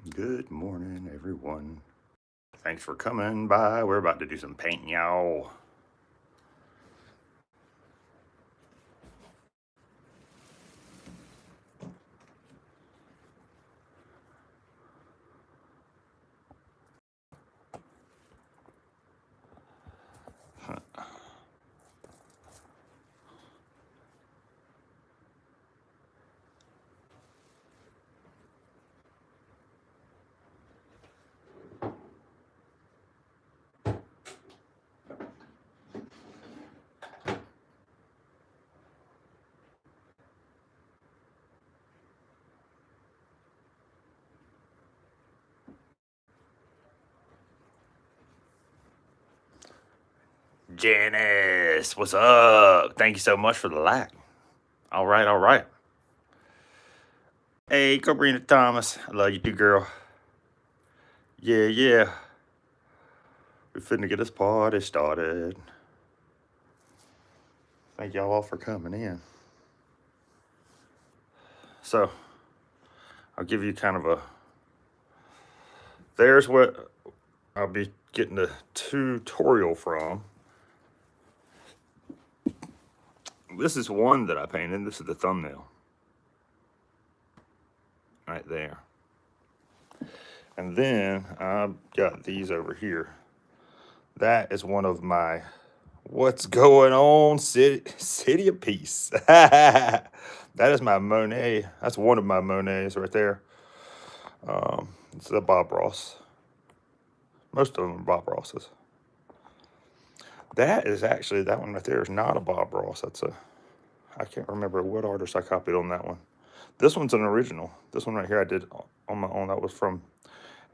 Good morning, everyone. Thanks for coming by. We're about to do some painting, y'all. Janice, what's up? Thank you so much for the like. All right, all right. Hey, Cobrina Thomas, I love you too, girl. Yeah, yeah. We're finna get this party started. Thank y'all all for coming in. So, I'll give you kind of a. There's what I'll be getting the tutorial from. This is one that I painted. This is the thumbnail. Right there. And then I've got these over here. That is one of my what's going on city of peace. That is my Monet. That's one of my Monets right there. It's the Bob Ross. Most of them are Bob Rosses. That is actually, that one right there is not a Bob Ross. That's a, I can't remember what artist I copied on that one. This one's an original. This one right here I did on my own. That was from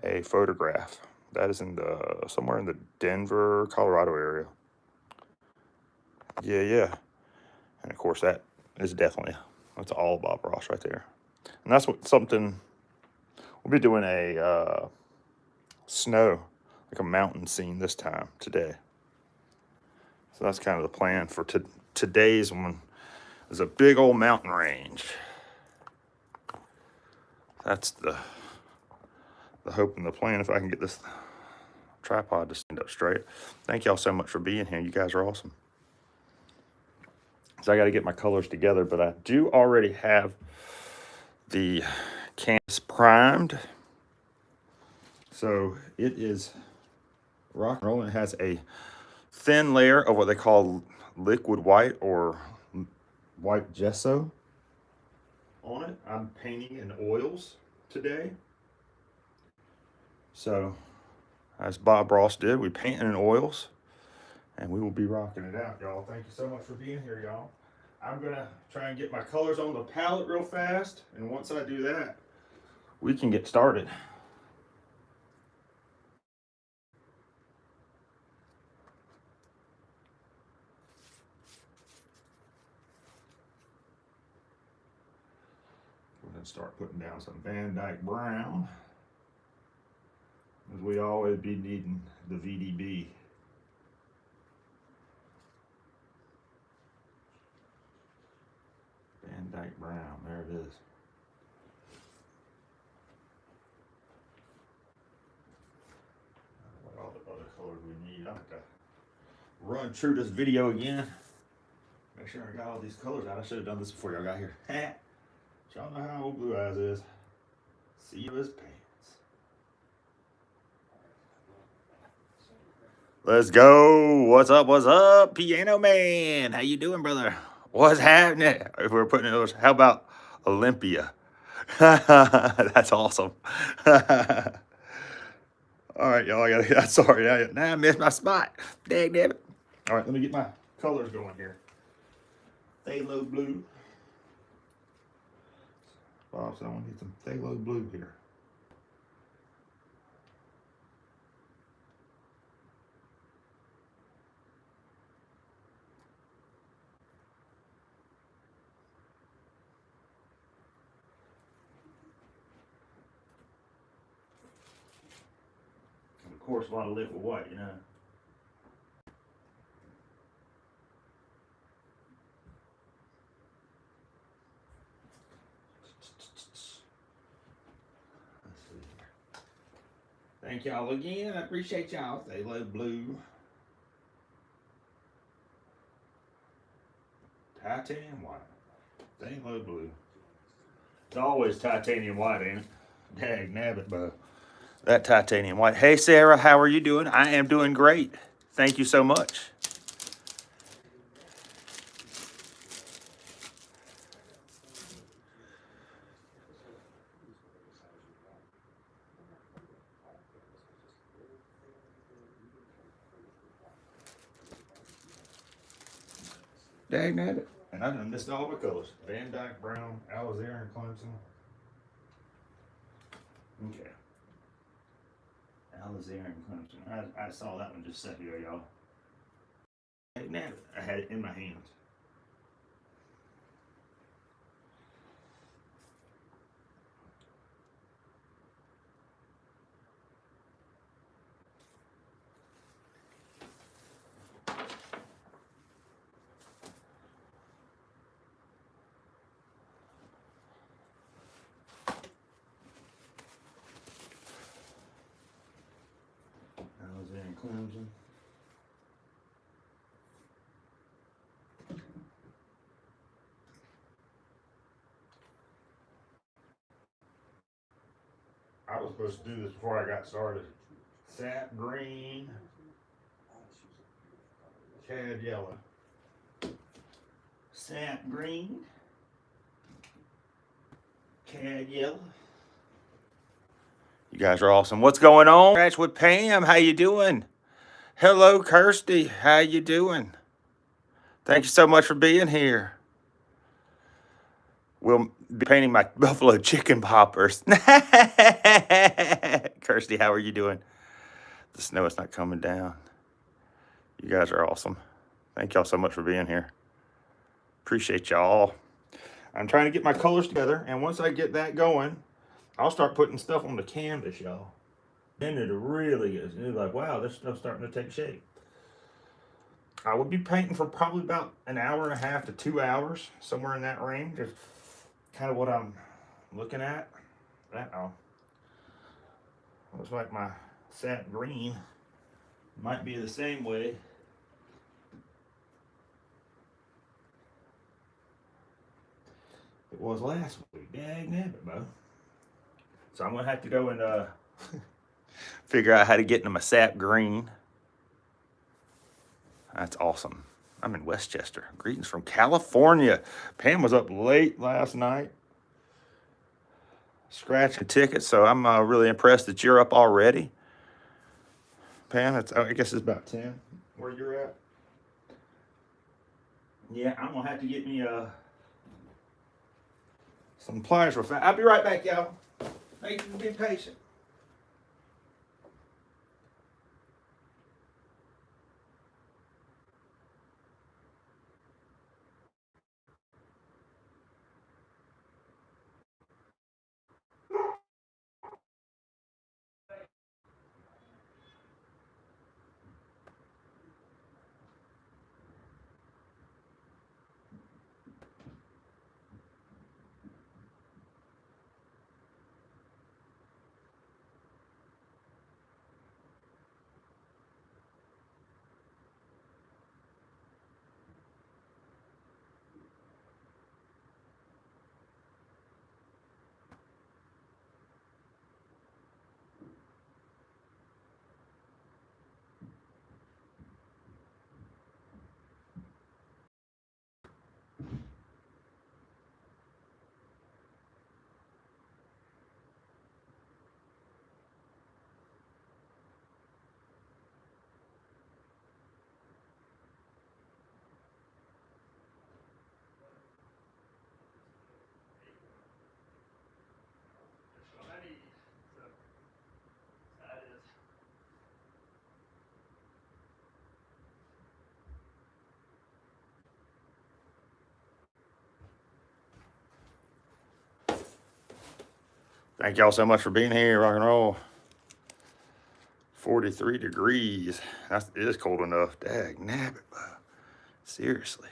a photograph. That is in the, somewhere in the Denver, Colorado area. Yeah, yeah. And of course that is definitely, that's all Bob Ross right there. And that's what something, we'll be doing a snow, like a mountain scene this time today. So that's kind of the plan for today's one. There's a big old mountain range. That's the hope and the plan, if I can get this tripod to stand up straight. Thank y'all so much for being here. You guys are awesome. So I got to get my colors together, but I do already have the canvas primed. So it is rock and roll, and it has a thin layer of what they call liquid white or white gesso on it. I'm painting in oils today. So as Bob Ross did, we paint in oils, and we will be rocking it out, y'all. Thank you so much for being here, y'all. I'm gonna try and get my colors on the palette real fast, and once I do that, we can get started. We're gonna start putting down some Van Dyke Brown, as we always be needing the VDB. Van Dyke Brown, there it is. What all the other colors we need. I have to run through this video again. Make sure I got all these colors out. I should have done this before y'all got here. Y'all know how old Blue Eyes is. See you his pants. Let's go. What's up? What's up? Piano Man. How you doing, brother? What's happening? If we're putting those, how about Olympia? That's awesome. All right, y'all. Sorry. Now I missed my spot. Dang it. All right, let me get my colors going here. Phthalo blue. Bob said I want to get some phthalo blue here. And of course, a lot of liquid white, you know. Let's see here. Thank y'all again. I appreciate y'all. They love blue. Titanium white. They love blue. It's always titanium white, ain't it? Dag nabbit, bud. That titanium white. Hey, Sarah, how are you doing? I am doing great. Thank you so much. Dag nabbit. And I done missed all my colors. Van Dyke, brown, Alizar, and Clemson. Okay. Alizar and Clemson. I saw that one just a second ago, y'all. Dag nabbit. I had it in my hands. Alizar and Clemson. I was supposed to do this before I got started. Sap green, cad yellow. Sap green, cad yellow. You guys are awesome. What's going on? Scratch with Pam. How you doing? Hello, Kirsty. How you doing? Thank you so much for being here. We'll be painting my buffalo chicken poppers. Kirsty, how are you doing? The snow is not coming down. You guys are awesome. Thank y'all so much for being here. Appreciate y'all. I'm trying to get my colors together, and once I get that going, I'll start putting stuff on the canvas, y'all. Then it really is. It's like, wow, this stuff's starting to take shape. I would be painting for probably about an hour and a half to 2 hours, somewhere in that range. Is kind of what I'm looking at. Uh-oh. Looks like my sap green might be the same way. It was last week. Dang nabbit, bro. So I'm gonna have to go and figure out how to get into my sap green. That's awesome. I'm in Westchester. Greetings from California. Pam was up late last night scratching tickets, so I'm really impressed that you're up already. Pam, I guess it's about 10 where you're at. Yeah, I'm gonna have to get me some pliers real fast. I'll be right back, y'all. Thank you for being patient. Thank y'all so much for being here. Rock and roll. 43 degrees. It is cold enough. Dag nabbit, bro. Seriously.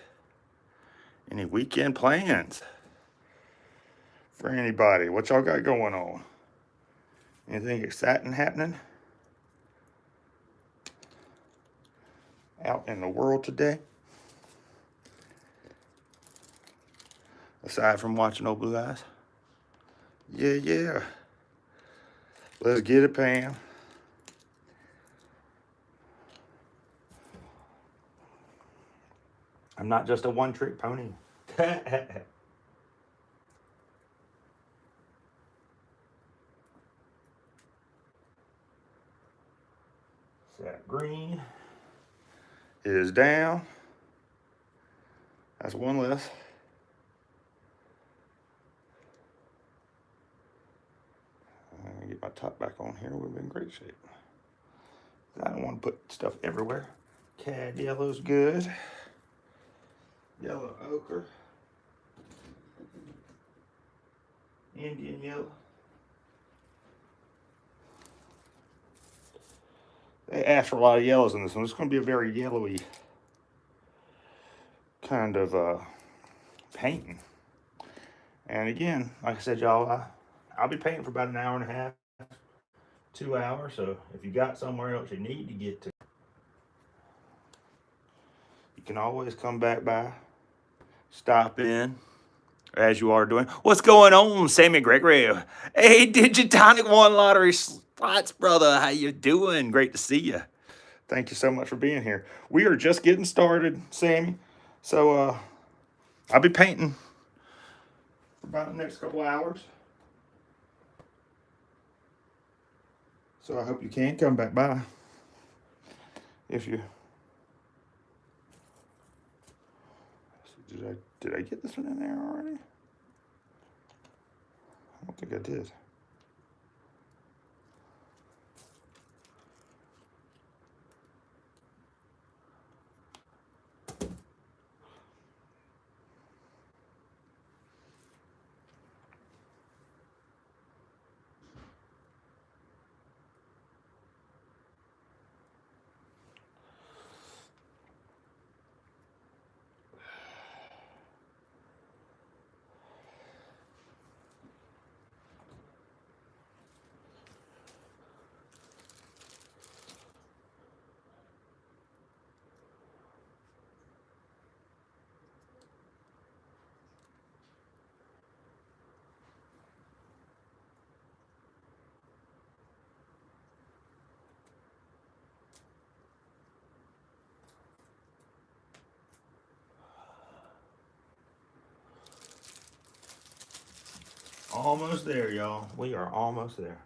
Any weekend plans for anybody? What y'all got going on? Anything exciting happening? out in the world today? Aside from watching Old Blue Eyes? Yeah. Let's get it, Pam. I'm not just a one-trick pony. That green is down. That's one less. I'm gonna get my top back on here. We'll be in great shape. I don't want to put stuff everywhere. Cad yellow's good. Yellow ochre. Indian yellow. They asked for a lot of yellows in this one. It's going to be a very yellowy kind of painting. And again, like I said, y'all, I'll be painting for about an hour and a half, 2 hours. So if you got somewhere else you need to get to, you can always come back by, stop in, as you are doing. What's going on, Sammy Gregory? Hey, Digitonic One Lottery Spots, brother. How you doing? Great to see you. Thank you so much for being here. We are just getting started, Sammy. So I'll be painting for about the next couple hours. So I hope you can come back by. If you did I get this one in there already? I don't think I did. Almost there, y'all. We are almost there.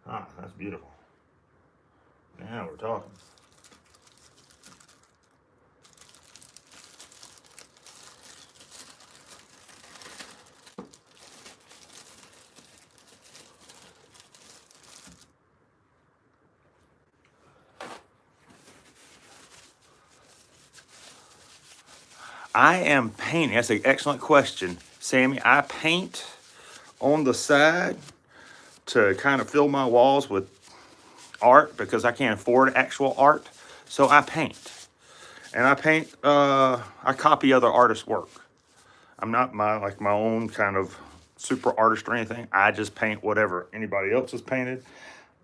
Ah, that's beautiful. Now we're talking. I am painting. That's an excellent question, Sammy. I paint on the side to kind of fill my walls with art because I can't afford actual art. So I paint. And I paint, I copy other artists' work. I'm not my own kind of super artist or anything. I just paint whatever anybody else has painted,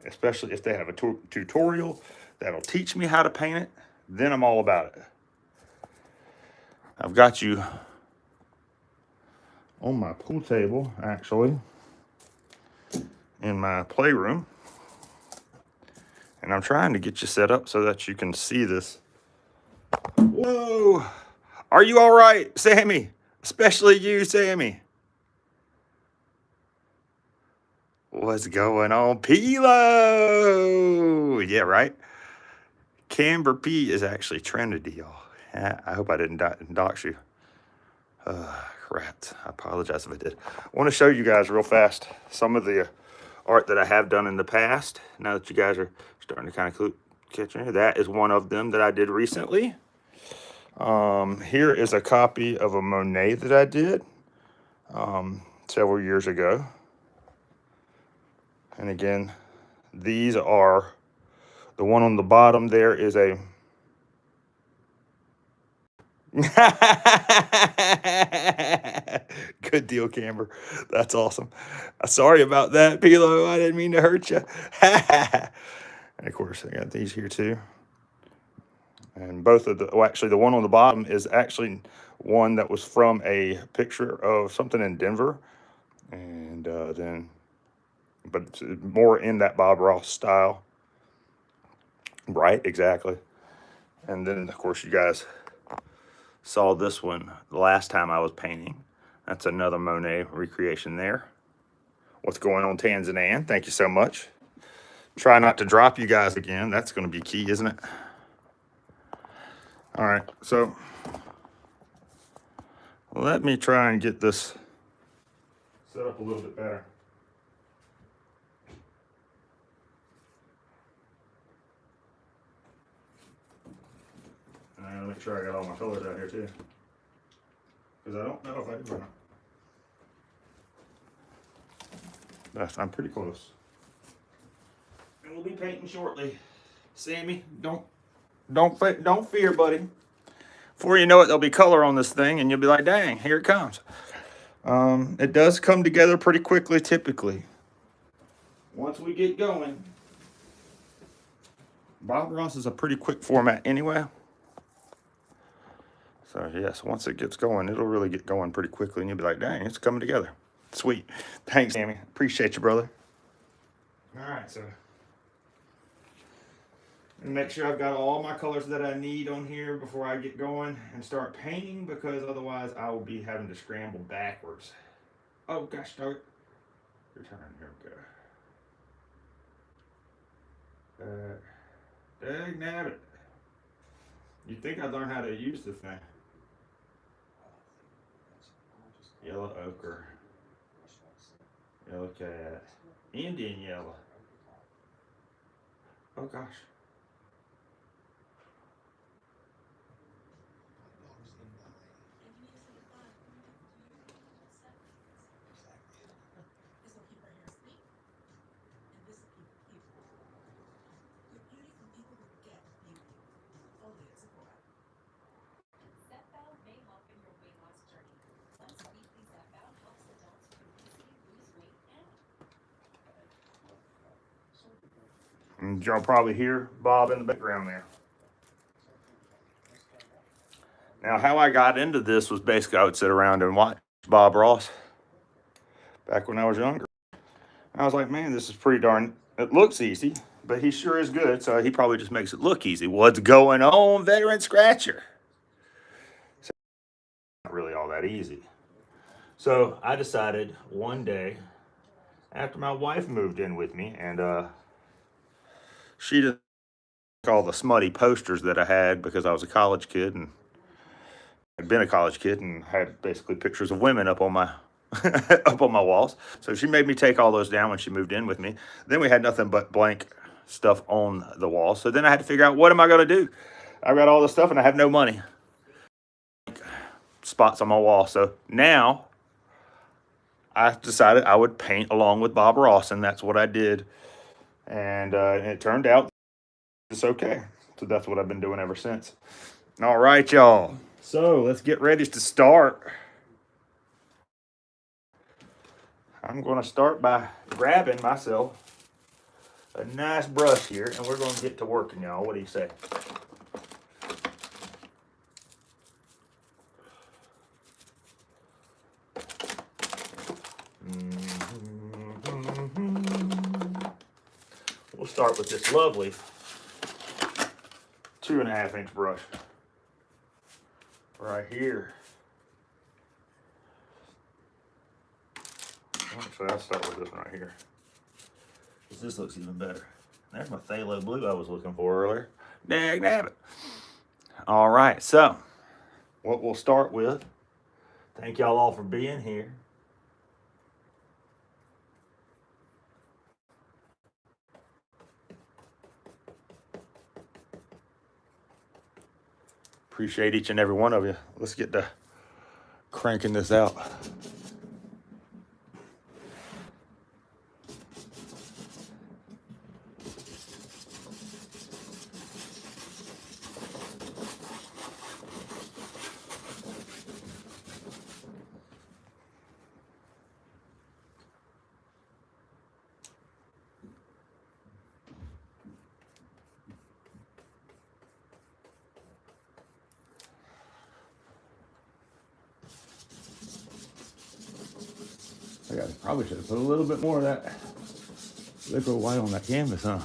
especially if they have a tutorial that'll teach me how to paint it. Then I'm all about it. I've got you on my pool table, actually, in my playroom. And I'm trying to get you set up so that you can see this. Whoa! Are you all right, Sammy? Especially you, Sammy. What's going on, Pilo? Yeah, right? Camber P is actually Trinity, y'all. I hope I didn't dox you. Crap. I apologize if I did. I want to show you guys real fast some of the art that I have done in the past. Now that you guys are starting to kind of catch in here. That is one of them that I did recently. Here is a copy of a Monet that I did several years ago. And again, these are, the one on the bottom there is a Good deal, Camber. That's awesome. Sorry about that, Pilo. I didn't mean to hurt you. And of course, I got these here too. And both of the, well, actually, the one on the bottom is actually one that was from a picture of something in Denver. And then, but it's more in that Bob Ross style. Right, exactly. And then, of course, you guys saw this one the last time I was painting. That's another Monet recreation there. What's going on, Tanzanian? Thank you so much. Try not to drop you guys again. That's going to be key, isn't it? All right, so let me try and get this set up a little bit better. And I gotta make sure I got all my colors out here too, because I don't know if I do or not. I'm pretty close. And we'll be painting shortly. Sammy, don't fear, buddy. Before you know it, there'll be color on this thing, and you'll be like, "Dang, here it comes." It does come together pretty quickly, typically. Once we get going, Bob Ross is a pretty quick format anyway. So yes, once it gets going, it'll really get going pretty quickly, and you'll be like, "Dang, it's coming together." Sweet. Thanks, Sammy. Appreciate you, brother. All right, so and make sure I've got all my colors that I need on here before I get going and start painting, because otherwise I will be having to scramble backwards. Oh gosh, start. Your turn. Here we go. Dang nabbit. You'd think I'd learn how to use this thing. Yellow ochre. Yellow cat. Indian yellow. Oh gosh. And y'all probably hear Bob in the background there. Now, how I got into this was basically I would sit around and watch Bob Ross back when I was younger. I was like, man, this is pretty darn, it looks easy, but he sure is good, so he probably just makes it look easy. What's going on, veteran scratcher? So, not really all that easy. So I decided one day, after my wife moved in with me, and she didn't like all the smutty posters that I had because I was a college kid and had been a college kid and had basically pictures of women up on my up on my walls. So she made me take all those down when she moved in with me. Then we had nothing but blank stuff on the wall. So then I had to figure out, what am I going to do? I've got all this stuff and I have no money. Spots on my wall. So now I decided I would paint along with Bob Ross, and that's what I did. And it turned out it's okay. So that's what I've been doing ever since. All right, y'all. So let's get ready to start. I'm going to start by grabbing myself a nice brush here, and we're going to get to working, y'all. What do you say? We'll start with this lovely 2.5-inch brush right here. Actually, I'll start with this one right here, because this looks even better. There's my phthalo blue I was looking for earlier. Dag nabbit. All right, so what we'll start with, thank y'all all for being here. Appreciate each and every one of you. Let's get to cranking this out. Probably should have put a little bit more of that liquid white on that canvas, huh?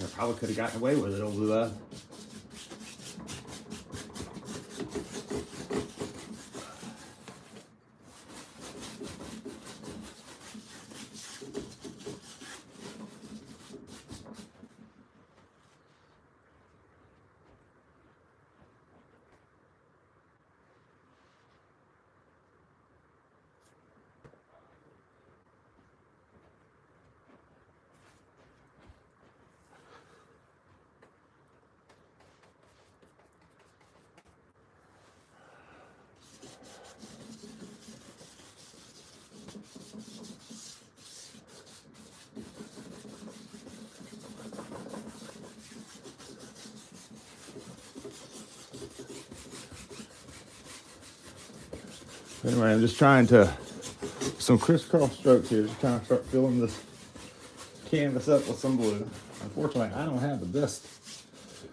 I probably could have gotten away with it over the. Anyway, I'm just trying to some crisscross strokes here, just trying to start filling this canvas up with some blue. Unfortunately, I don't have the best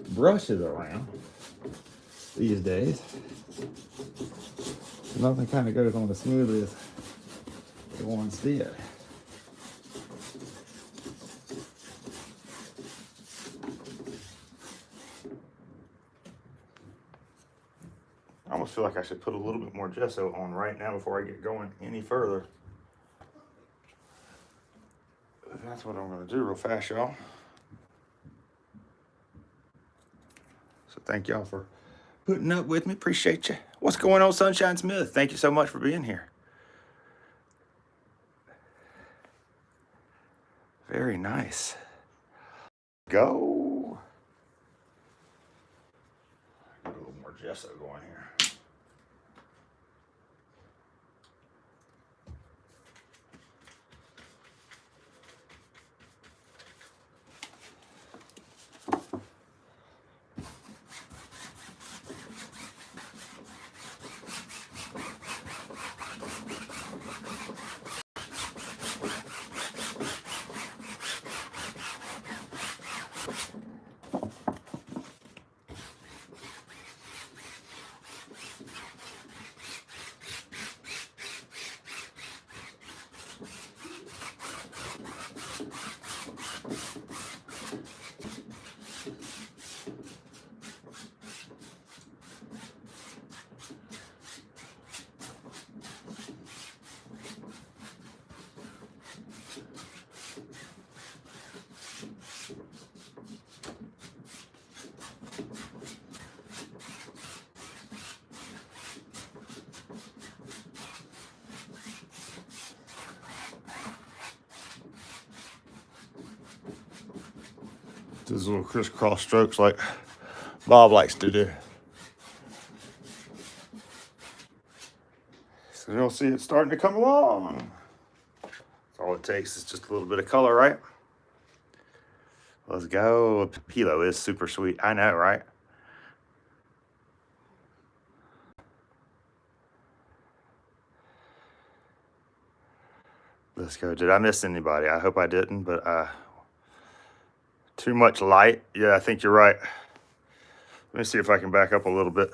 brushes around these days. Nothing kind of goes on as smoothly as it once did. I almost feel like I should put a little bit more gesso on right now before I get going any further. That's what I'm going to do real fast, y'all. So thank y'all for putting up with me. Appreciate you. What's going on, Sunshine Smith? Thank you so much for being here. Very nice. Go. Get a little more gesso going here. These little crisscross strokes like Bob likes to do. So you'll see it's starting to come along. That's all it takes is just a little bit of color, right? Let's go. Pilo is super sweet. I know, right? Let's go. Did I miss anybody? I hope I didn't, but too much light. Yeah, I think you're right. Let me see if I can back up a little bit.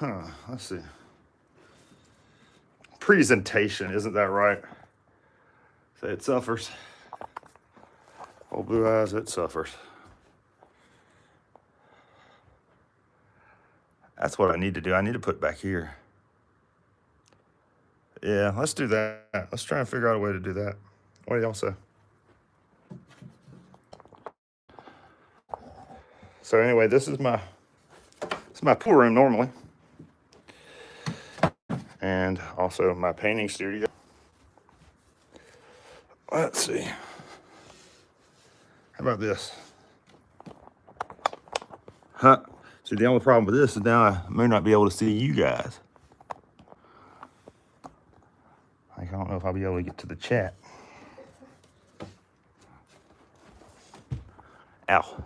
Let's see. Presentation, isn't that right? Say it suffers. Old Blue Eyes, it suffers. That's what I need to do. I need to put back here. Yeah, let's do that. Let's try and figure out a way to do that. What do y'all say? So anyway, this is my pool room normally. And also my painting studio. Let's see. How about this? Huh? See, the only problem with this is now I may not be able to see you guys. Like, I don't know if I'll be able to get to the chat. Ow.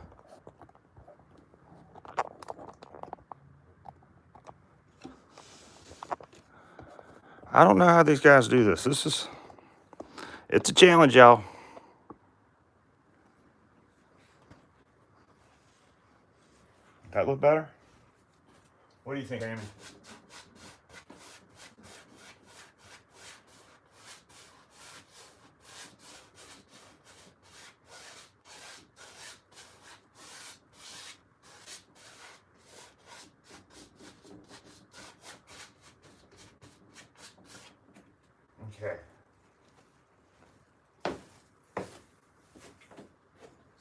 I don't know how these guys do this. It's a challenge, y'all. That look better? What do you think, Amy? Okay.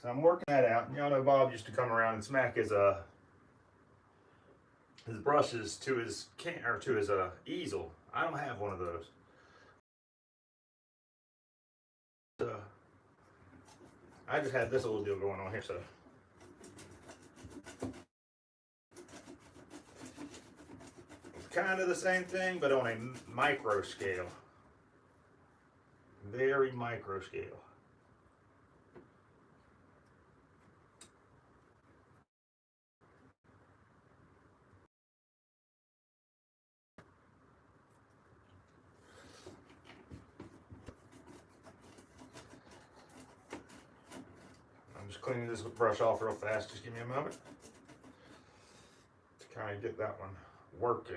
So I'm working that out. Y'all know Bob used to come around and smack his brushes to his easel. I don't have one of those. I just had this little deal going on here, so it's kind of the same thing, but on a micro scale. Very micro scale. I'm just cleaning this brush off real fast. Just give me a moment to kind of get that one working.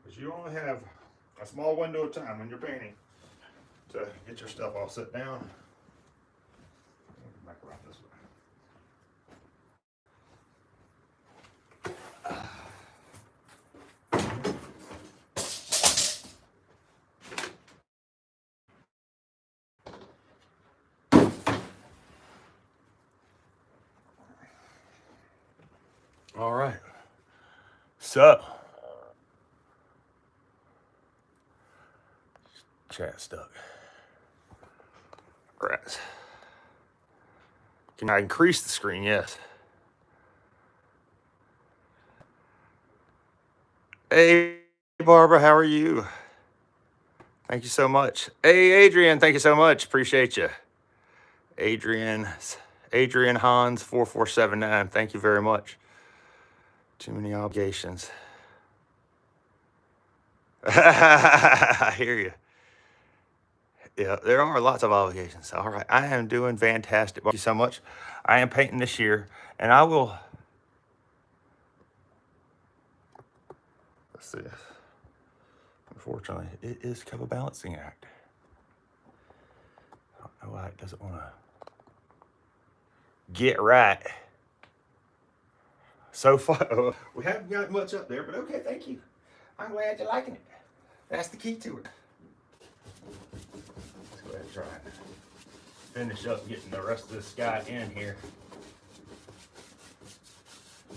Because you only have a small window of time when you're painting to get your stuff all set down. Back around this way. All right. So, chat stuck. Right. Can I increase the screen? Yes. Hey, Barbara, how are you? Thank you so much. Hey, Adrian, thank you so much. Appreciate you. Adrian Hans 4479. Thank you very much. Too many obligations. I hear you. Yeah, there are lots of obligations. All right, I am doing fantastic. Thank you so much. I am painting this year, and I will. Let's see. Unfortunately, it is kind of a balancing act. I don't know why it doesn't want to get right. So far, we haven't got much up there, but okay, thank you. I'm glad you're liking it. That's the key to it. Let's go ahead and try it. Finish up getting the rest of this guy in here.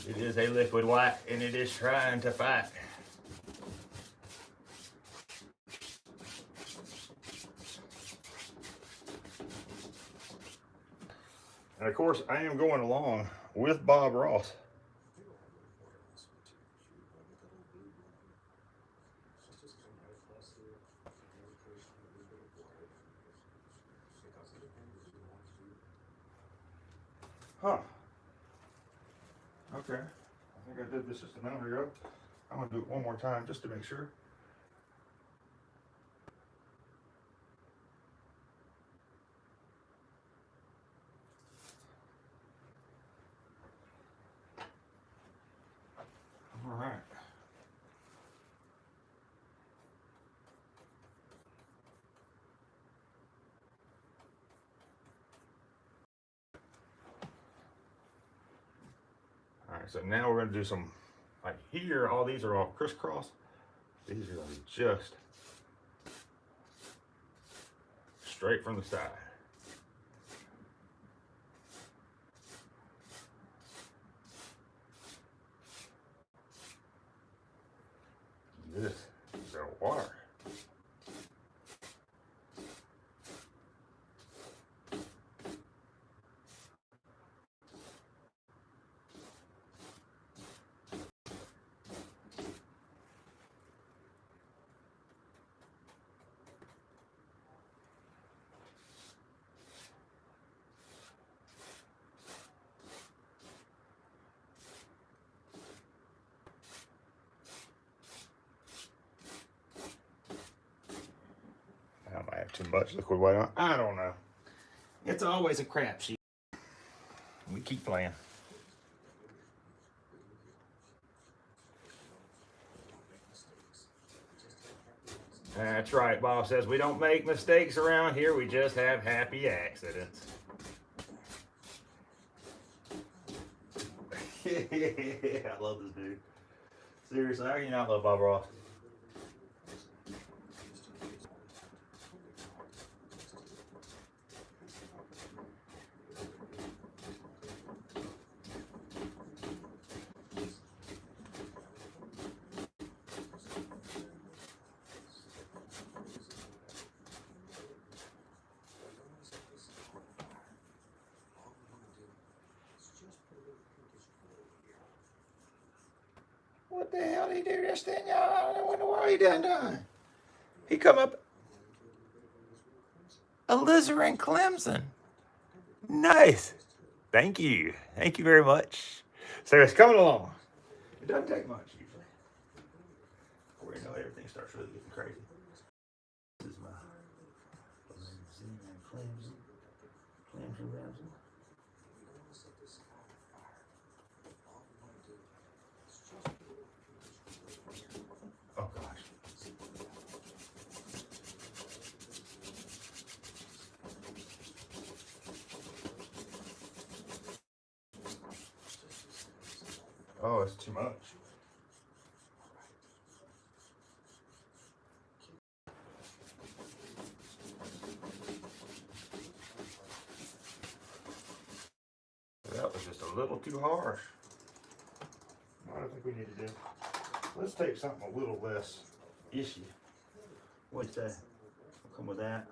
It is a liquid white, and it is trying to fight. And of course, I am going along with Bob Ross. Huh. Okay. I think I did this just a minute ago. I'm going to do it one more time just to make sure. All right. All right, so now we're going to do some, like here, all these are all crisscross. These are going to be just straight from the side. This is our water. I might have too much liquid white on. I don't know. It's always a crapshoot. We keep playing. That's right. Bob says we don't make mistakes around here. We just have happy accidents. I love this dude. Seriously, how can you not love Bob Ross? the hell did he do this thing, y'all? I don't know what in the world he done. He come up alizarin Clemson. Nice. Thank you. Thank you very much. So it's coming along. It doesn't take much usually. Before you know it, everything starts really getting crazy. This is my alizarin Clemson. Oh gosh. Oh, it's too much. That was just a little too harsh. I don't think we need to do. Let's take something a little less ishy. What's that? We'll come with that.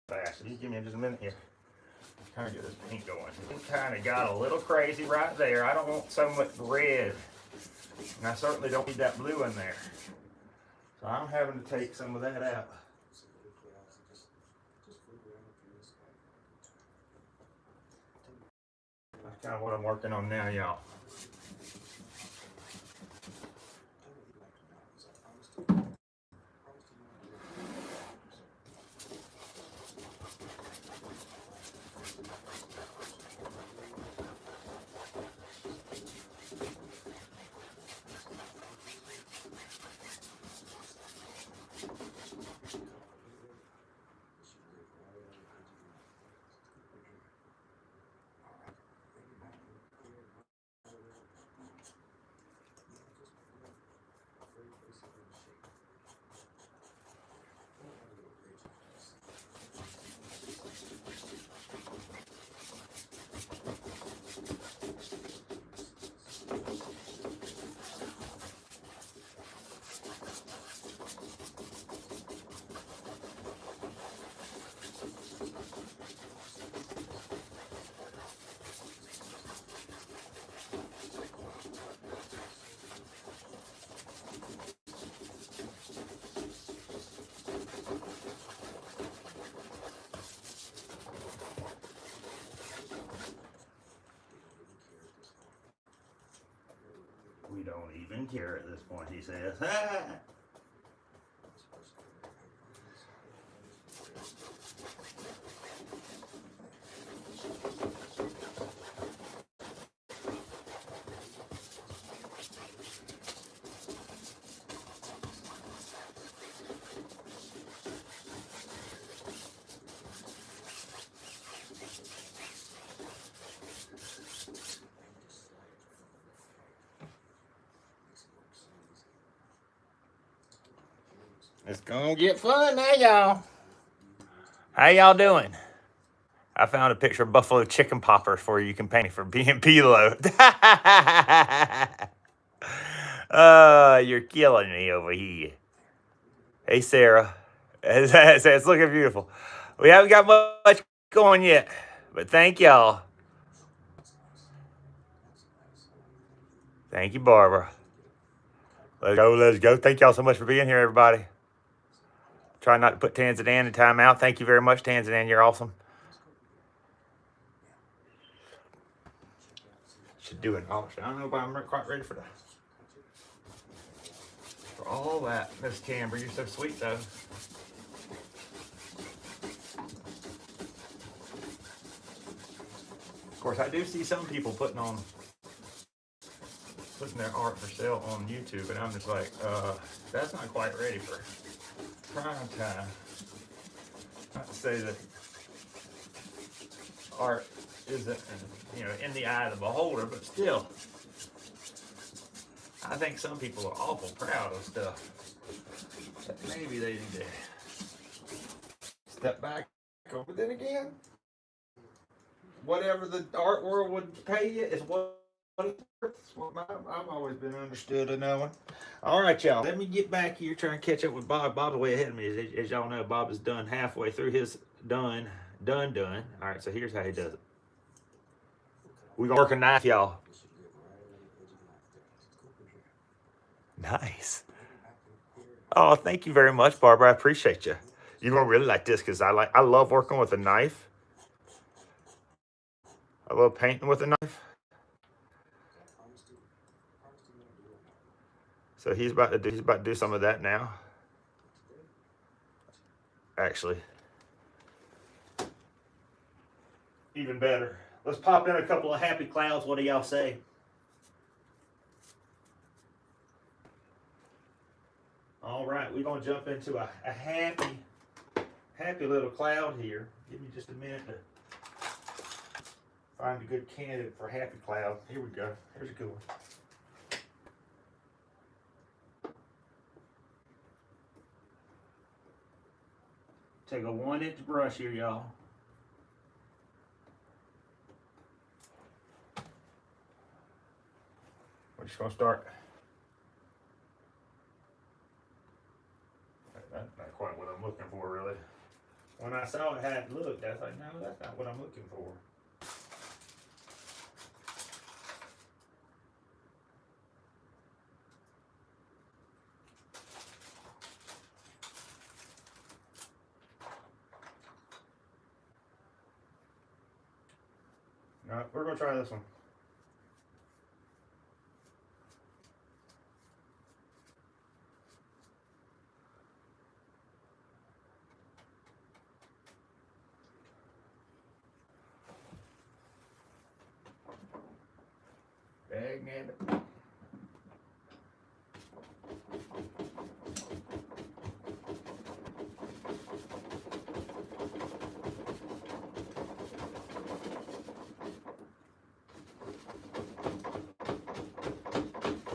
Fast. You give me just a minute here. Kind of get this paint going. It kind of got a little crazy right there. I don't want so much red, and I certainly don't need that blue in there. So I'm having to take some of that out. That's kind of what I'm working on now, y'all. We don't even care at this point, he says. It's gonna get fun now, y'all. How y'all doing? I found a picture of buffalo chicken poppers for you. You can paint for BMP load. You're killing me over here. Hey, Sarah. It's looking beautiful. We haven't got much going yet, but thank y'all. Thank you, Barbara. Let's go, let's go. Thank y'all so much for being here, everybody. Try not to put Tanzania in timeout. Thank you very much, Tanzania. You're awesome. Should do an auction. I don't know if I'm quite ready for that. For all that, Miss Camber, you're so sweet, though. Of course, I do see some people putting their art for sale on YouTube, and I'm just like, that's not quite ready for prime time. Not to say that art isn't, you know, in the eye of the beholder, but still, I think some people are awful proud of stuff. But maybe they need to step back. But then again, whatever the art world would pay you is what it's worth. That's what I've always been understood of knowing. All right, y'all. Let me get back here trying to catch up with Bob. Bob's way ahead of me. As y'all know, Bob is done halfway through his done. All right, so here's how he does it. We're gonna work a knife, y'all. Nice. Oh, thank you very much, Barbara. I appreciate you. You're gonna really like this because I love working with a knife. I love painting with a knife. So he's about to do some of that now. Actually, even better. Let's pop in a couple of happy clouds. What do y'all say? All right, we're gonna jump into a happy little cloud here. Give me just a minute to find a good candidate for happy cloud. Here we go. Here's a good one. Take a 1-inch brush here, y'all. We're just gonna start. That's not quite what I'm looking for, really. When I saw it had looked, I was like, no, that's not what I'm looking for. No, we're gonna try this one. Dang it.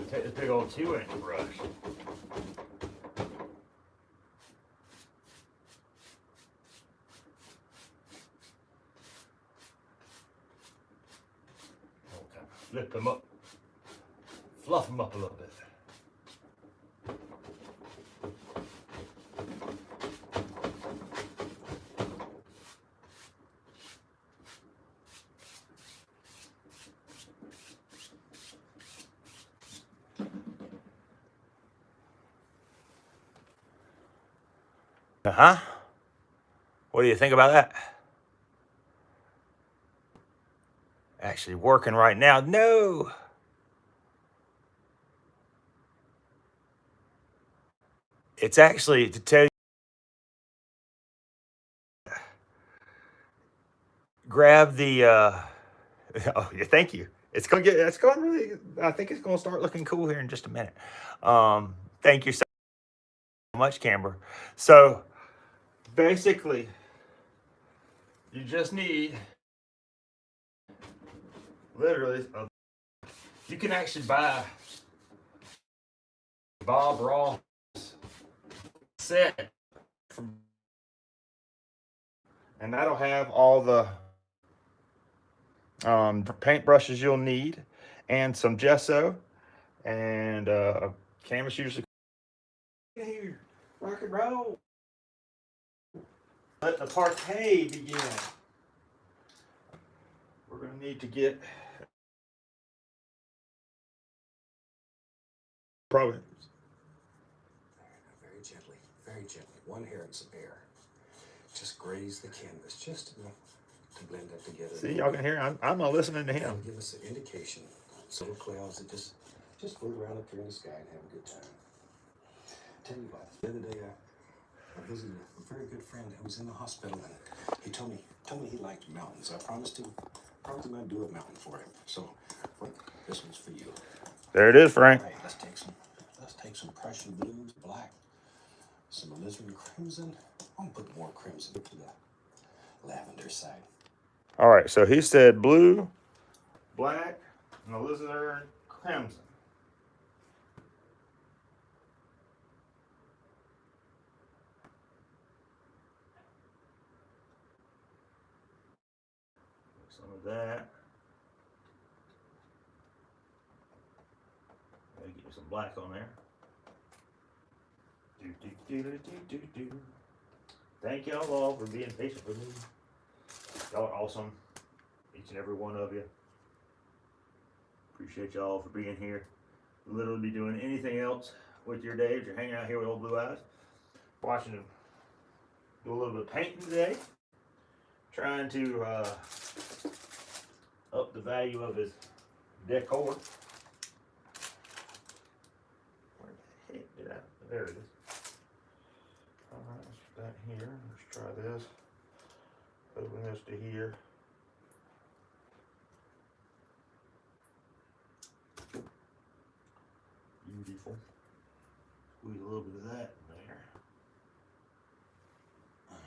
Take this big old 2-inch brush. Okay. Lift them up. Fluff them up a little bit. Uh-huh. What do you think about that? Actually working right now. No. It's actually, to tell you, grab the oh yeah, thank you. It's going really, I think it's gonna start looking cool here in just a minute. Thank you so much, Camber. So basically, you just need literally you can actually buy Bob Ross set from, and that'll have all the paint brushes you'll need, and some gesso, and a canvas usually. Here, rock and roll. Let the parquet begin. We're going to need to get probably very gently, one hair and some air. Just graze the canvas just enough to blend that together. See, y'all can hear. I'm not listening to him. That'll give us an indication. So little clouds that just float around up there in the sky and have a good time. Tell you what, the other day I visited a very good friend who was in the hospital, and he told me he liked mountains. I promised him I'd do a mountain for him. So, Frank, this one's for you. There it is, Frank. All right, let's take some Prussian blues, black, some alizarin crimson. I'm gonna put more crimson to the lavender side. All right, so he said blue, black, and alizarin crimson. Some of that. Maybe get some black on there. Thank y'all all for being patient with me. Y'all are awesome, each and every one of you. Appreciate y'all for being here. Literally be doing anything else with your day if you're hanging out here with old Blue Eyes. Watching him do a little bit of painting today. Trying to up the value of his decor. Where the heck did I? There it is. Alright, let's put that here. Let's try this. Open this to here. Beautiful. Squeeze a little bit of that in there. Alright.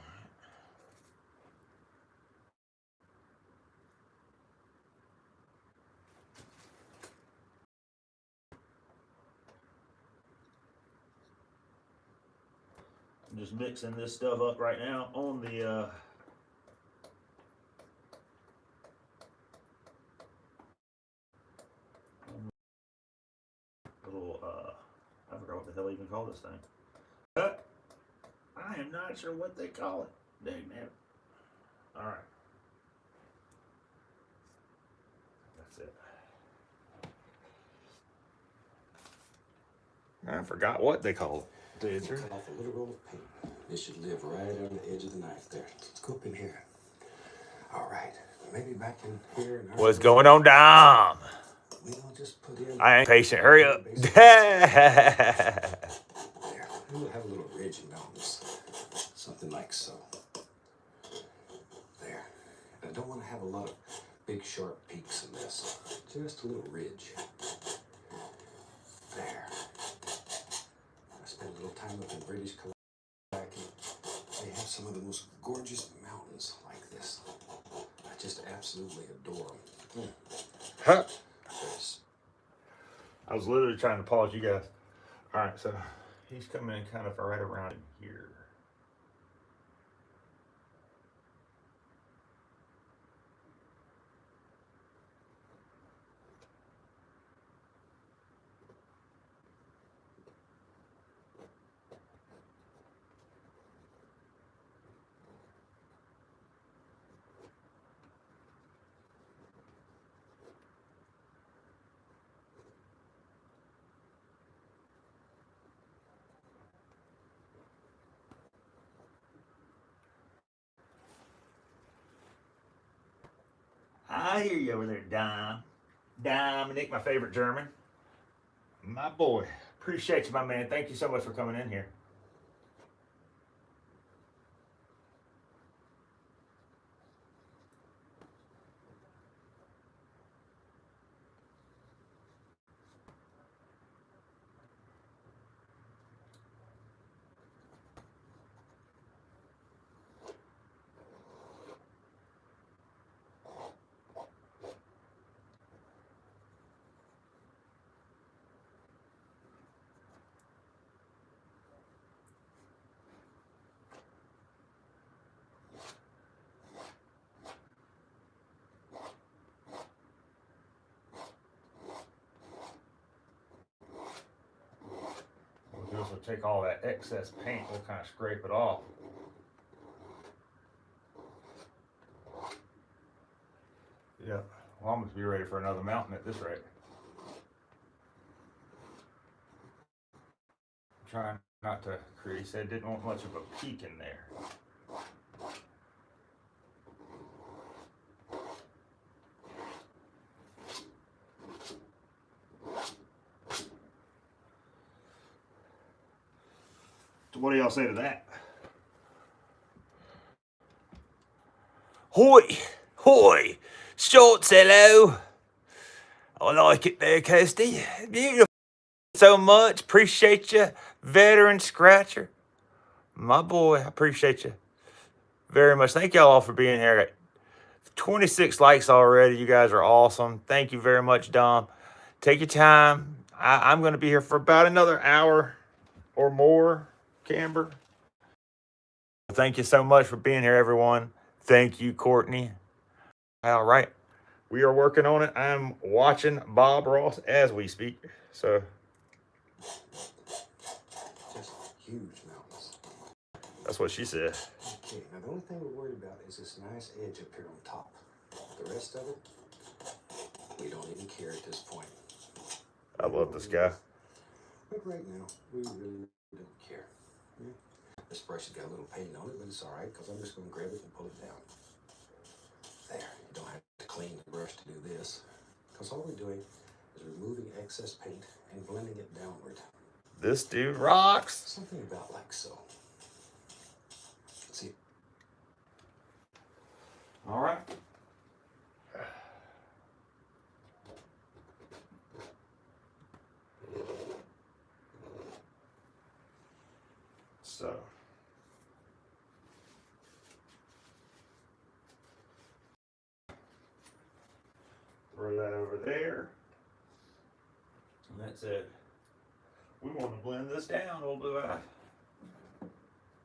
I'm just mixing this stuff up right now on the little I forgot what the hell I even call this thing. But I am not sure what they call it. Dang it. Alright. That's it. I forgot what they call it. Cut off a little roll of paint. It should live right on the edge of the knife there. Let's go up in here. All right. Maybe back in here. What's going on, Dom? We'll just put in. I ain't patient. Hurry up. There. We'll have a little ridge in mountains. Something like so. There. And I don't want to have a lot of big sharp peaks in this. Just a little ridge. There. I spent a little time up in British Columbia. They have some of the most gorgeous mountains like this. I just absolutely adore them. Huh? Yes. I was literally trying to pause you guys. All right, so he's coming in kind of right around here. I hear you over there, Dom. Dominic, my favorite German. My boy. Appreciate you, my man. Thank you so much for coming in here. This will take all that excess paint. We'll kind of scrape it off. Yeah, we'll almost be ready for another mountain at this rate. I'm trying not to crease. He said didn't want much of a peak in there. So what do y'all say to that? Hoi! Hoi! Shorts, hello! I like it there, Kirsty. Beautiful. So much. Appreciate you, veteran scratcher. My boy, I appreciate you very much. Thank y'all all for being here. 26 likes already. You guys are awesome. Thank you very much, Dom. Take your time. I'm going to be here for about another hour or more, Camber. Thank you so much for being here, everyone. Thank you, Courtney. All right. We are working on it. I'm watching Bob Ross as we speak. So Just huge mountains. that's what she said. Okay, now the only thing we're worried about is this nice edge up here on top. The rest of it, we don't even care at this point. I love this guy. But right now, we really don't care. Yeah. This brush has got a little paint on it, but it's all right because I'm just going to grab it and pull it down. There, you don't have to clean the brush to do this because all we're doing is removing excess paint and blending it downward. This dude rocks. Something about like so. See? All right. So throw that over there. And that's it. We want to blend this down, old blue eye.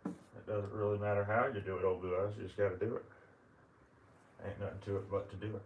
It doesn't really matter how you do it, old blue eyes. You just got to do it. Ain't nothing to it but to do it.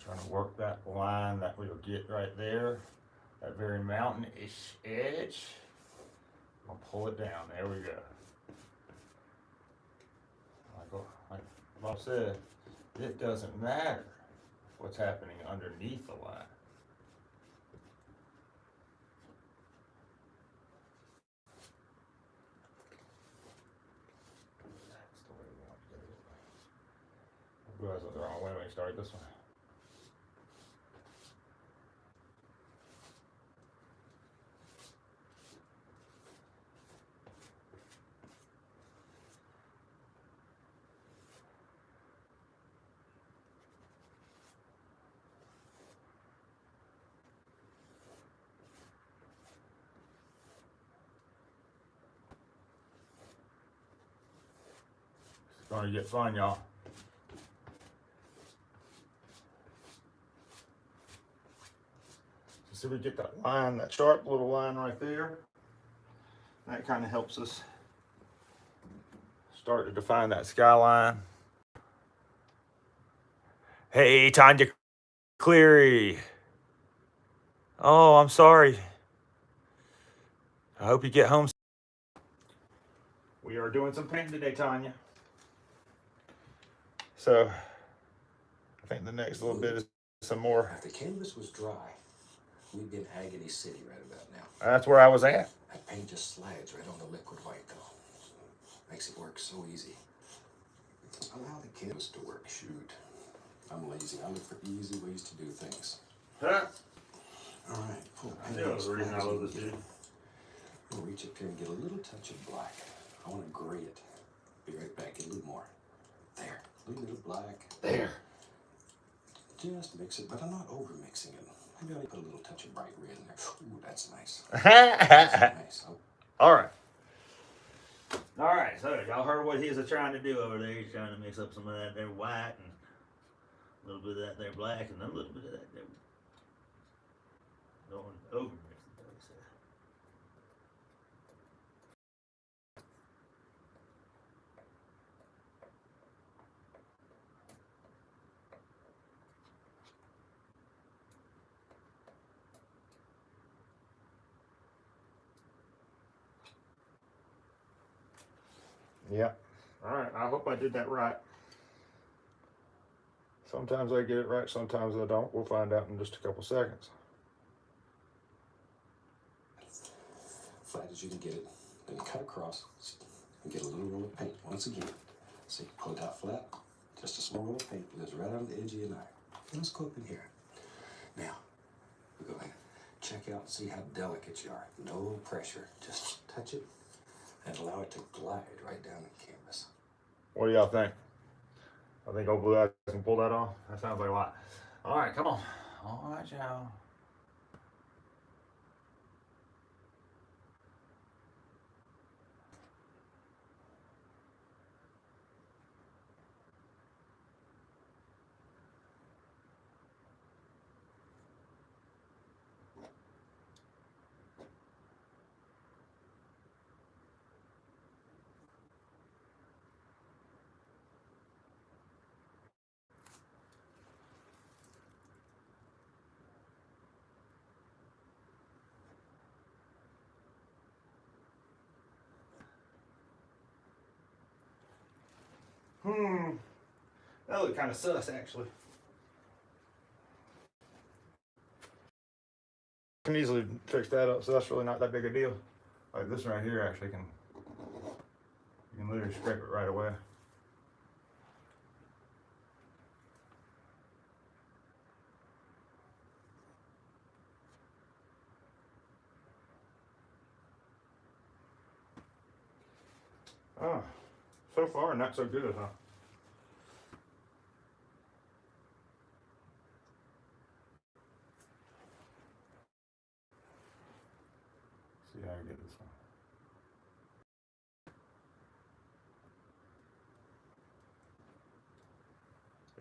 Trying to work that line that we'll get right there, that very mountain-ish edge. I'll pull it down. There we go. Like Bob said, it doesn't matter what's happening underneath the line. That's the way we want to do it. I realized the wrong way when we started this one. It's going to get fun, y'all. So we get that line, that sharp little line right there. That kind of helps us start to define that skyline. Hey, Tanya Cleary. Oh, I'm sorry. I hope you get home. We are doing some painting today, Tanya. So I think the next little bit is some more. If the canvas was dry, we'd be in Agony City right about now. That's where I was at. That paint just slides right on the liquid white, though. Makes it work so easy. Allow the canvas to work. Shoot. I'm lazy. I look for easy ways to do things. Huh? All right, pull I know the reason I love this dude. I'm gonna reach up here and get a little touch of black. I want to gray it. Be right back. Get a little more. There. A little bit of black. There. Just mix it, but I'm not over mixing it. Maybe I'll put a little touch of bright red in there. Ooh, that's nice. That's nice. Oh. All right. All right, so y'all heard what he's trying to do over there. He's trying to mix up some of that there white and a little bit of that there black and a little bit of that there. Don't over mix it, though, he said. Yep. All right, I hope I did that right. Sometimes I get it right, sometimes I don't. We'll find out in just a couple seconds. Flat as you can get it. Then you cut across and get a little roll of paint once again. So you pull it out flat. Just a small roll of paint goes right on the edge of your knife. Let's go up in here. Now, we go ahead, check out and see how delicate you are. No pressure. Just touch it and allow it to glide right down the canvas. What do y'all think? I think old blue eyes can pull that off. That sounds like a lot. All right, come on. All right, y'all. That looked kind of sus, actually. Can easily fix that up, so that's really not that big a deal. Like this right here actually can, you can literally scrape it right away. Oh, so far not so good, huh? See how I get this one.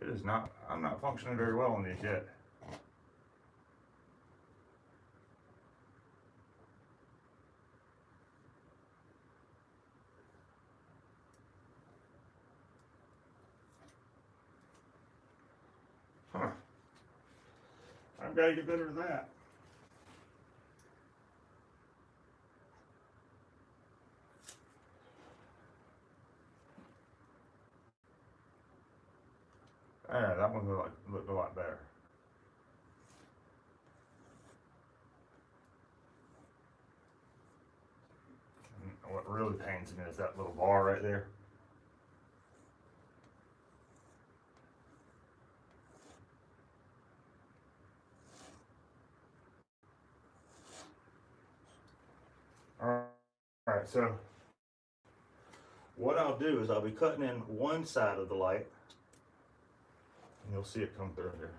It is not, I'm not functioning very well on these yet. Huh. I've got to get better at that. Yeah, that one looked a lot better. And what really pains me is that little bar right there. All right, so what I'll do is I'll be cutting in one side of the light, and you'll see it come through here.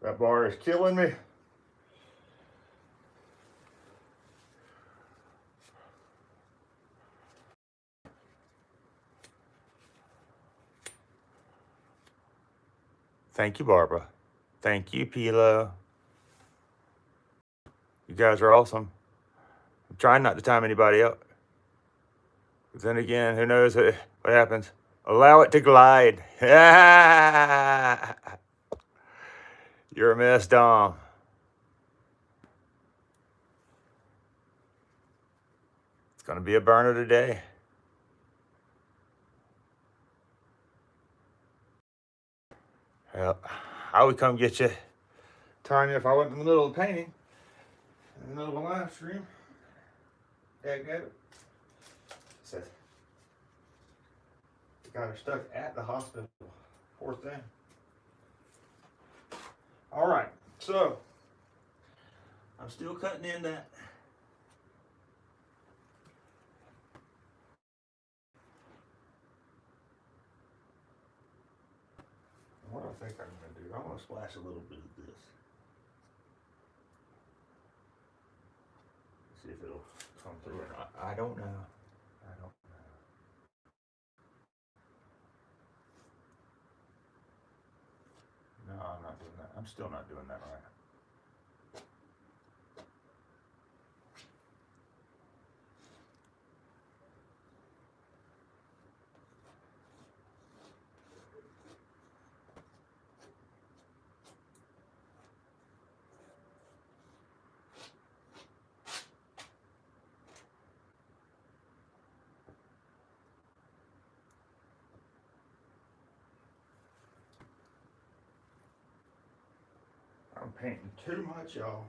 That bar is killing me. Thank you, Barbara. Thank you, Pilo. You guys are awesome. I'm trying not to time anybody up. But then again, who knows what happens. Allow it to glide. You're a mess, Dom. gonna be a burner today. Well, I would come get you, Tanya, if I went in the middle of painting, in the middle of a live stream. Heck, it. Said, got her stuck at the hospital. Poor thing. All right, so I'm still cutting in that. What do I think I'm gonna do? I'm gonna splash a little bit of this. See if it'll come through or not. I don't know. I don't know. No, I'm not doing that. I'm still not doing that right. I'm painting too much, y'all.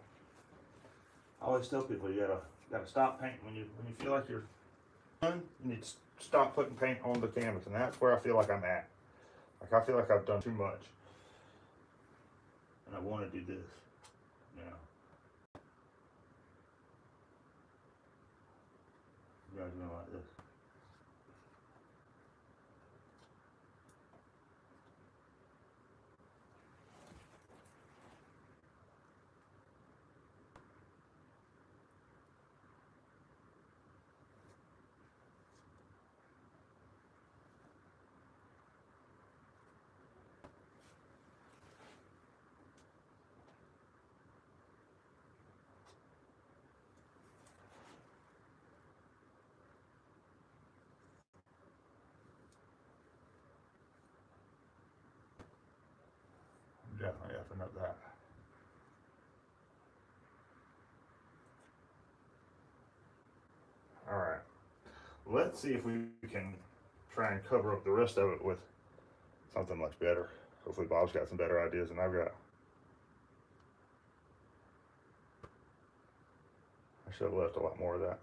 I always tell people you gotta stop painting when you feel like you're done. You need to stop putting paint on the canvas, and that's where I feel like I'm at. Like I feel like I've done too much, and I want to do this. You know, you guys know like this. I'm definitely effing up that. All right. Let's see if we can try and cover up the rest of it with something much better. Hopefully Bob's got some better ideas than I've got. I should have left a lot more of that.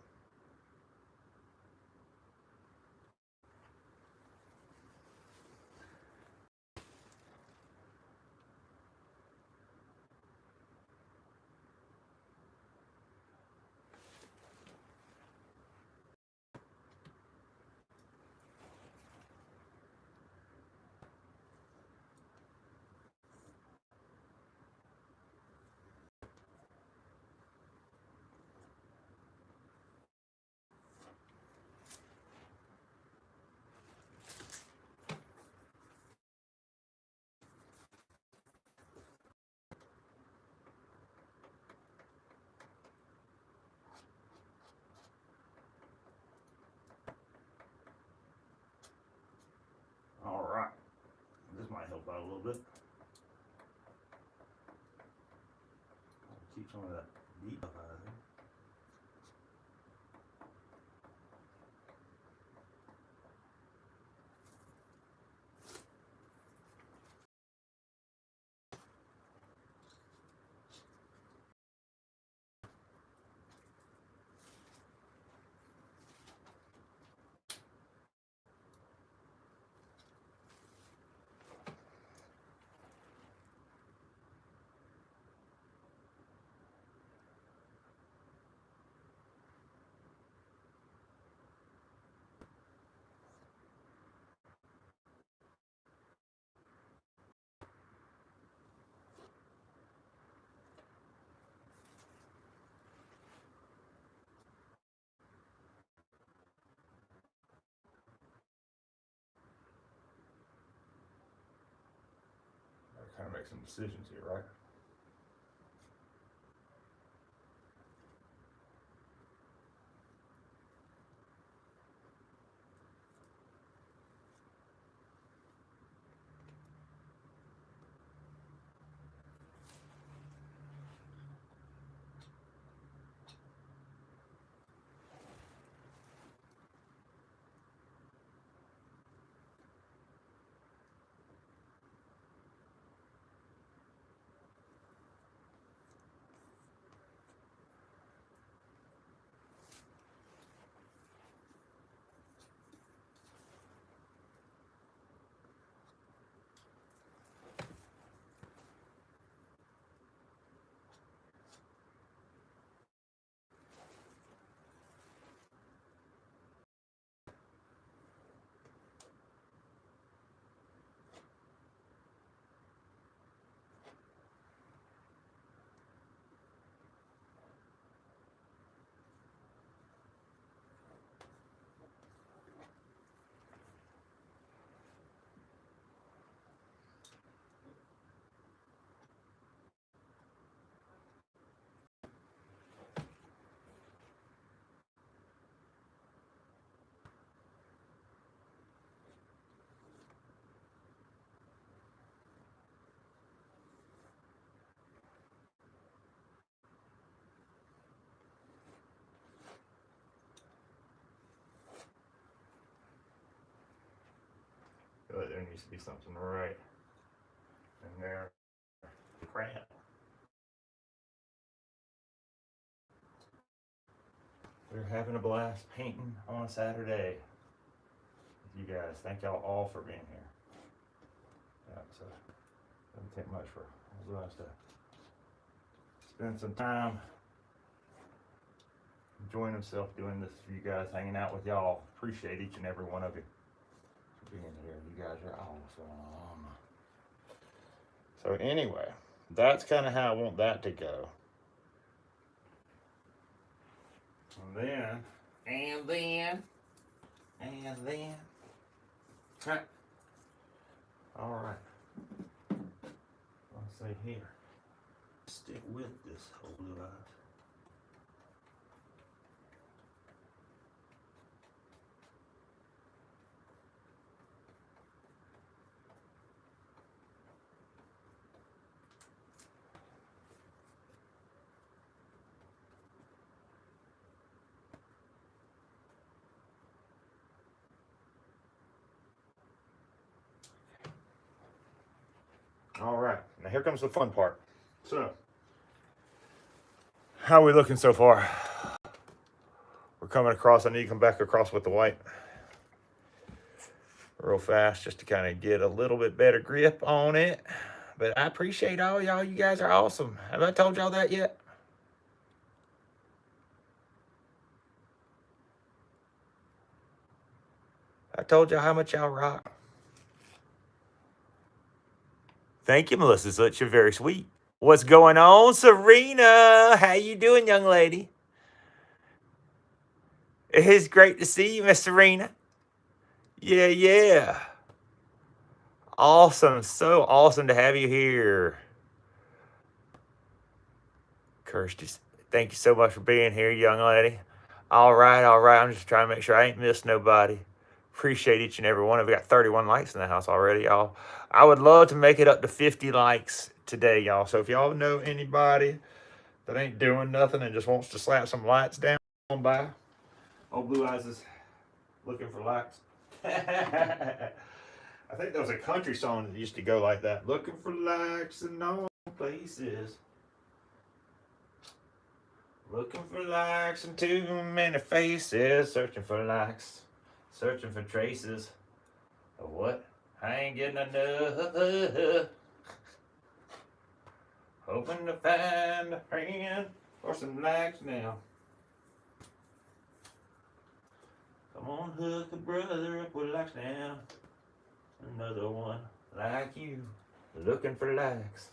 All right. This might help out a little bit. Keep some of that deep out of there. Gotta kind of make some decisions here, right? but there needs to be something right in there. Cramp. We're having a blast painting on a Saturday with you guys. Thank y'all all for being here. Yeah, so doesn't take much for all of us to spend some time enjoying himself doing this for you guys, hanging out with y'all. Appreciate each and every one of you for being here. You guys are awesome. So anyway, that's kind of how I want that to go. And then, all right. Let's see here. Stick with this whole blue eyes. All right, now here comes the fun part. So, how are we looking so far? We're coming across. I need to come back across with the white real fast just to kind of get a little bit better grip on it. But I appreciate all y'all. You guys are awesome. Have I told y'all that yet? I told y'all how much y'all rock. Thank you, Melissa. Such a very sweet. What's going on, Serena? How you doing, young lady? It's great to see you, Miss Serena. Yeah, yeah. Awesome. So awesome to have you here. Kirsty, thank you so much for being here, young lady. All right, all right. I'm just trying to make sure I ain't missed nobody. Appreciate each and every one. We've got 31 likes in the house already, y'all. I would love to make it up to 50 likes today, y'all. So if y'all know anybody that ain't doing nothing and just wants to slap some lights down by, old Blue Eyes is looking for likes. I think there was a country song that used to go like that. Looking for likes in all places. Looking for likes in too many faces. Searching for likes. Searching for traces of what? I ain't getting enough. Hoping to find a friend or some likes now. Come on, hook a brother up with likes now. Another one like you. Looking for likes.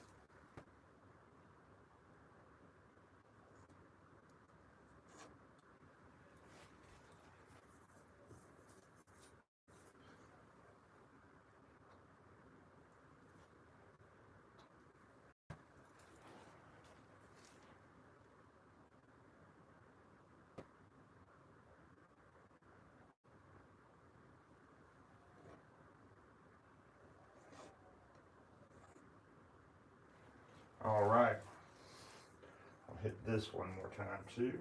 All right. I'll hit this one more time too.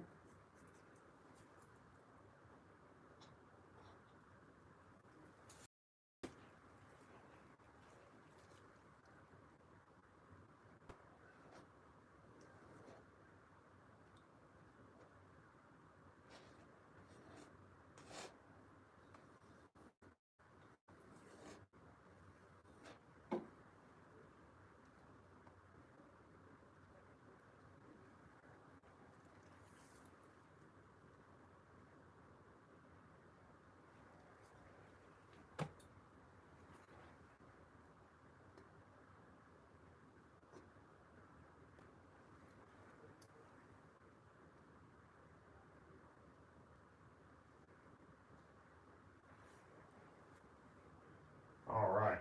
All right.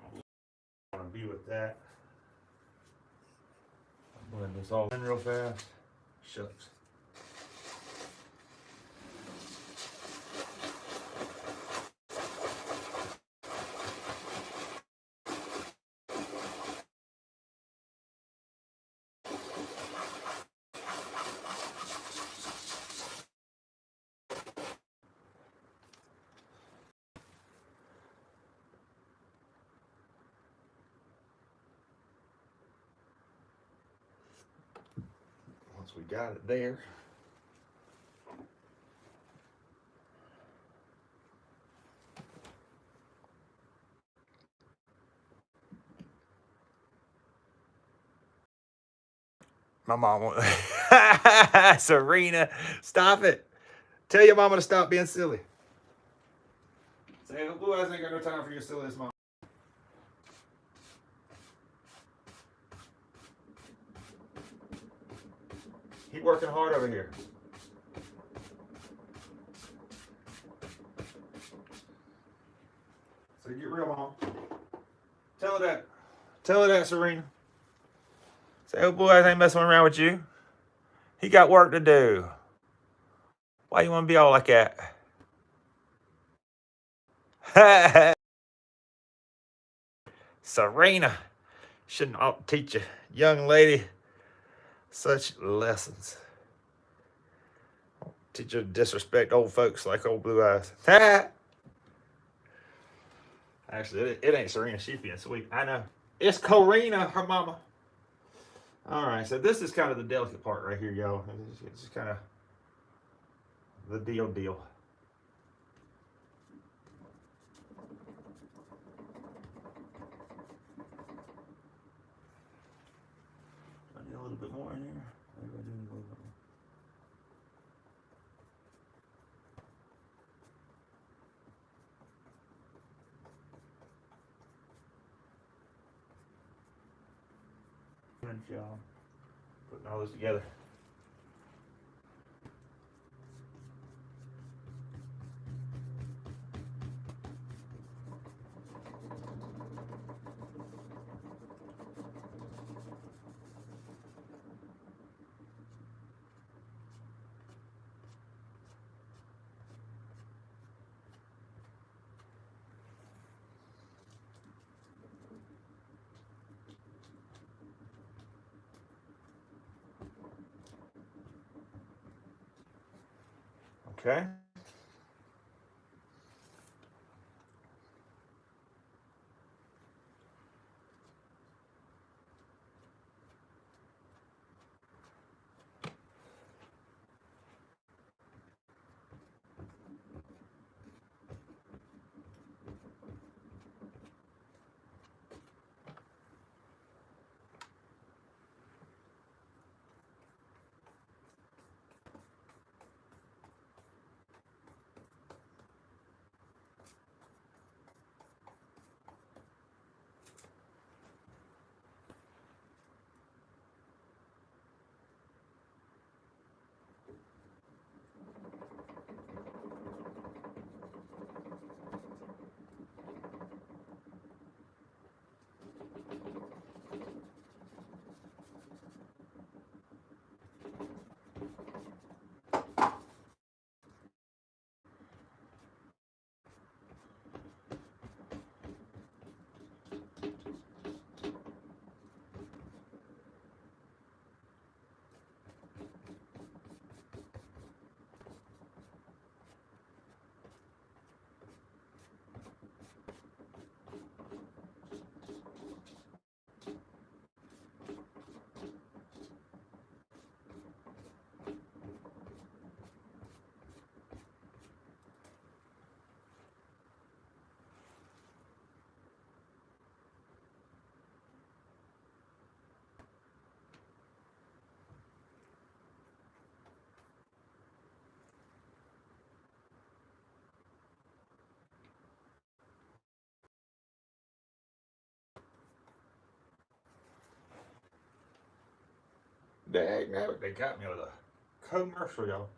I want to be with that. I'll blend this all in real fast. Shucks. got it there. My mom, Serena, stop it. Tell your mama to stop being silly. Say, Blue Eyes ain't got no time for your silliness, mom. He working hard over here. So get real, mom. Tell her that. Tell her that, Serena. Say, oh, Blue Eyes ain't messing around with you. He got work to do. Why you want to be all like that? Serena shouldn't ought to teach a young lady such lessons. Teach her to disrespect old folks like old Blue Eyes. Actually, it ain't Serena. She's being sweet. I know. It's Corina, her mama. All right, so this is kind of the delicate part right here, y'all. It's just kind of the deal. I need a little bit more in here. Maybe I do need a little bit more. Y'all putting all this together. Okay. Dang, they got me with a commercial, y'all.